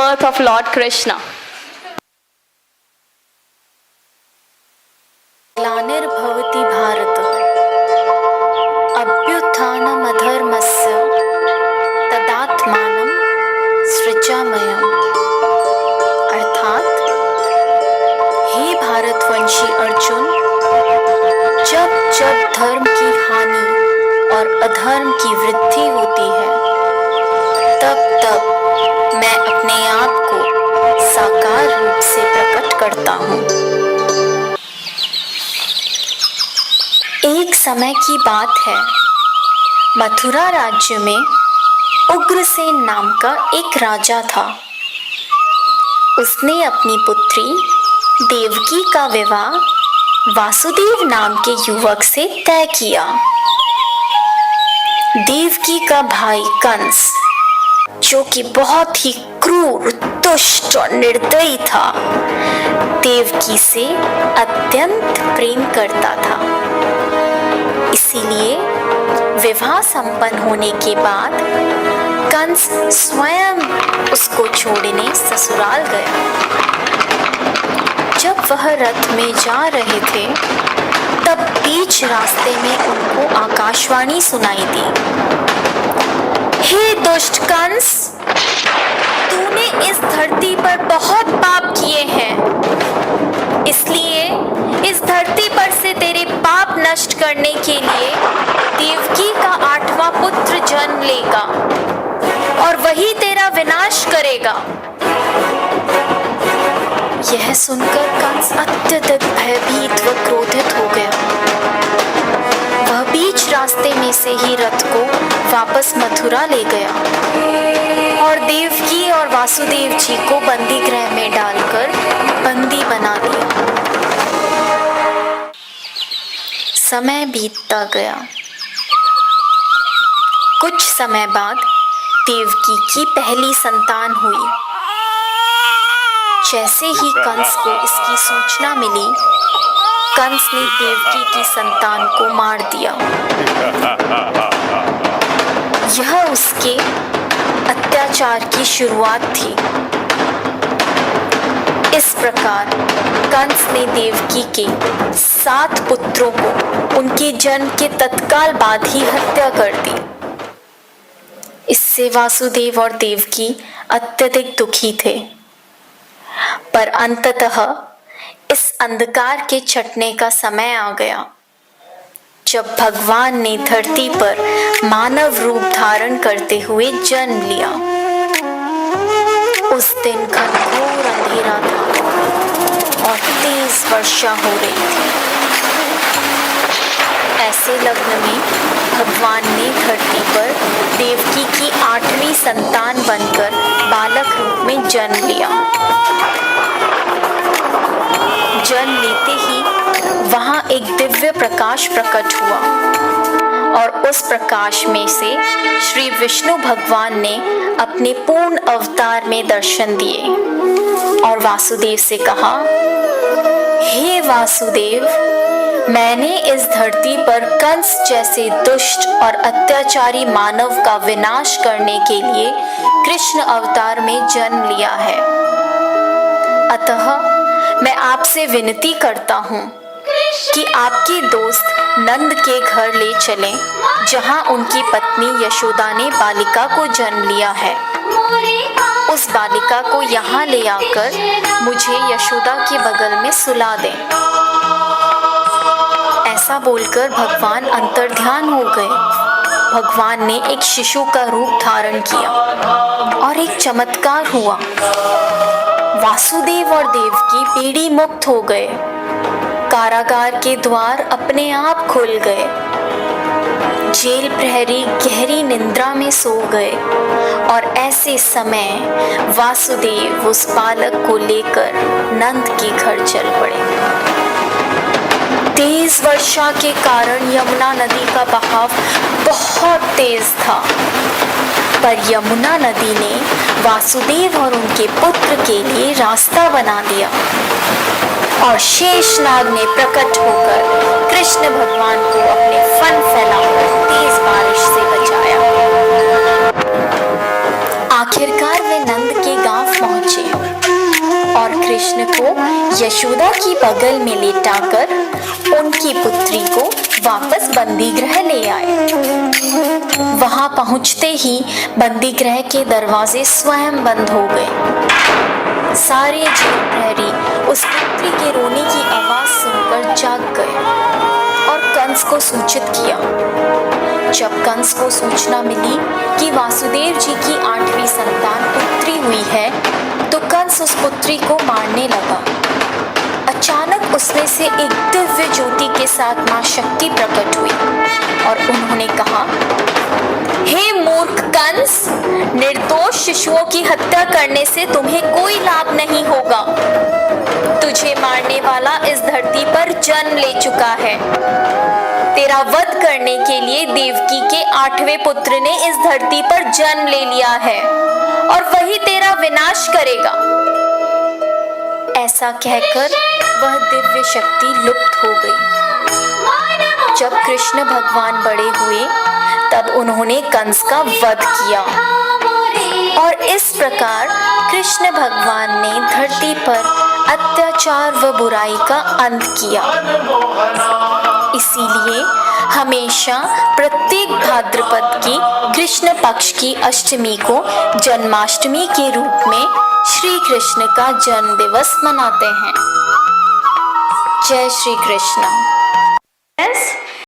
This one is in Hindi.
birth of Lord Krishna. ग्लानिर्भवति Bharat अभ्युत्थानमधर्मस्य तदात्मानं सृजाम्यहम्। अर्थात हे भारतवंशी अर्जुन, जब जब धर्म की हानि और अधर्म की वृद्धि होती है, तब तब मैं अपने आप को साकार रूप से प्रकट करता हूँ। एक समय की बात है, मथुरा राज्य में उग्रसेन नाम का एक राजा था। उसने अपनी पुत्री देवकी का विवाह वासुदेव नाम के युवक से तय किया। देवकी का भाई कंस, जो कि बहुत ही क्रूर, दुष्ट और निर्दयी था, देवकी से अत्यंत प्रेम करता था। इसीलिए विवाह संपन्न होने के बाद कंस स्वयं उसको छोड़ने ससुराल गया। जब वह रथ में जा रहे थे, तब बीच रास्ते में उनको आकाशवाणी सुनाई दी। हे दुष्ट कंस, तूने इस धरती पर बहुत पाप किए हैं, इसलिए इस धरती पर से तेरे पाप नष्ट करने के लिए देवकी का 8वां पुत्र जन्म लेगा और वही तेरा विनाश करेगा। यह सुनकर कंस अत्यधिक भयभीत व क्रोधित हो गया। वह बीच रास्ते में से ही रथ को वापस मथुरा ले गया और देवकी और वासुदेव जी को बंदी गृह में डालकर बंदी बना दिया। समय बीतता गया। कुछ समय बाद देवकी की पहली संतान हुई। जैसे ही कंस को इसकी सूचना मिली, कंस ने देवकी की संतान को मार दिया। यह उसके अत्याचार की शुरुआत थी। इस प्रकार कंस ने देवकी के 7 पुत्रों को उनके जन्म के तत्काल बाद ही हत्या कर दी। इससे वासुदेव और देवकी अत्यधिक दुखी थे। पर अंततः इस अंधकार के छटने का समय आ गया, जब भगवान ने धरती पर मानव रूप धारण करते हुए जन्म लिया। उस दिन घनघोर अंधेरा था और तेज वर्षा हो रही थी। ऐसे लग्न में भगवान ने धरती पर देवकी की 8वीं संतान बनकर बालक रूप में जन्म लिया। जन्म लेते ही वहां एक दिव्य प्रकाश प्रकट हुआ और उस प्रकाश में से श्री विष्णु भगवान ने अपने पूर्ण अवतार में दर्शन दिए और वासुदेव से कहा, हे वासुदेव, मैंने इस धरती पर कंस जैसे दुष्ट और अत्याचारी मानव का विनाश करने के लिए कृष्ण अवतार में जन्म लिया है। अतः मैं आपसे विनती करता हूँ कि आपके दोस्त नंद के घर ले चलें, जहाँ उनकी पत्नी यशोदा ने बालिका को जन्म लिया है। उस बालिका को यहाँ ले आकर मुझे यशोदा के बगल में सुला दें। ऐसा बोलकर भगवान अंतर्ध्यान हो गए। भगवान ने एक शिशु का रूप धारण किया और एक चमत्कार हुआ। वासुदेव और देवकी बेड़ी मुक्त हो गए। कारागार के द्वार अपने आप खुल गए। जेल प्रहरी गहरी निद्रा में सो गए और ऐसे समय वासुदेव उस बालक को लेकर नंद के घर चल पड़े। तेज वर्षा के कारण यमुना नदी का बहाव बहुत तेज था, पर यमुना नदी ने वासुदेव और उनके पुत्र के लिए रास्ता बना दिया और शेषनाग ने प्रकट होकर कृष्ण भगवान को अपने फन फैलाकर तेज बारिश से बचाया। आखिरकार वे नंद के गांव पहुंचे। कृष्ण को यशोदा की बगल में लेटाकर उनकी पुत्री को वापस बंदी गृह ले आए। वहां पहुंचते ही बंदी गृह के दरवाजे स्वयं बंद हो गए। सारे जेल प्रहरी उस पुत्री के रोने की आवाज सुनकर जाग गए और कंस को सूचित किया। जब कंस को सूचना मिली कि वासुदेव जी की 8वीं संतान पुत्री हुई है, तो कंस उस पुत्री को मारने लगा। अचानक उसमें से एक दिव्य ज्योति के साथ मां शक्ति प्रकट हुई और उन्होंने कहा, हे मूर्ख कंस, निर्दोष शिशुओं की हत्या करने से तुम्हें कोई लाभ नहीं होगा। तुझे मारने वाला इस धरती पर जन्म ले चुका है। तेरा वध करने के लिए देवकी के 8वें पुत्र ने इस धरती पर जन्म ले लिया है और वही तेरा विनाश करेगा। ऐसा कहकर वह दिव्य शक्ति लुप्त हो गई। जब कृष्ण भगवान बड़े हुए तब उन्होंने कंस का वध किया और इस प्रकार कृष्ण भगवान ने धरती पर अत्याचार व बुराई का अंत किया। इसीलिए हमेशा प्रत्येक भाद्रपद की कृष्ण पक्ष की अष्टमी को जन्माष्टमी के रूप में श्री कृष्ण का जन्म दिवस मनाते हैं। जय श्री कृष्ण।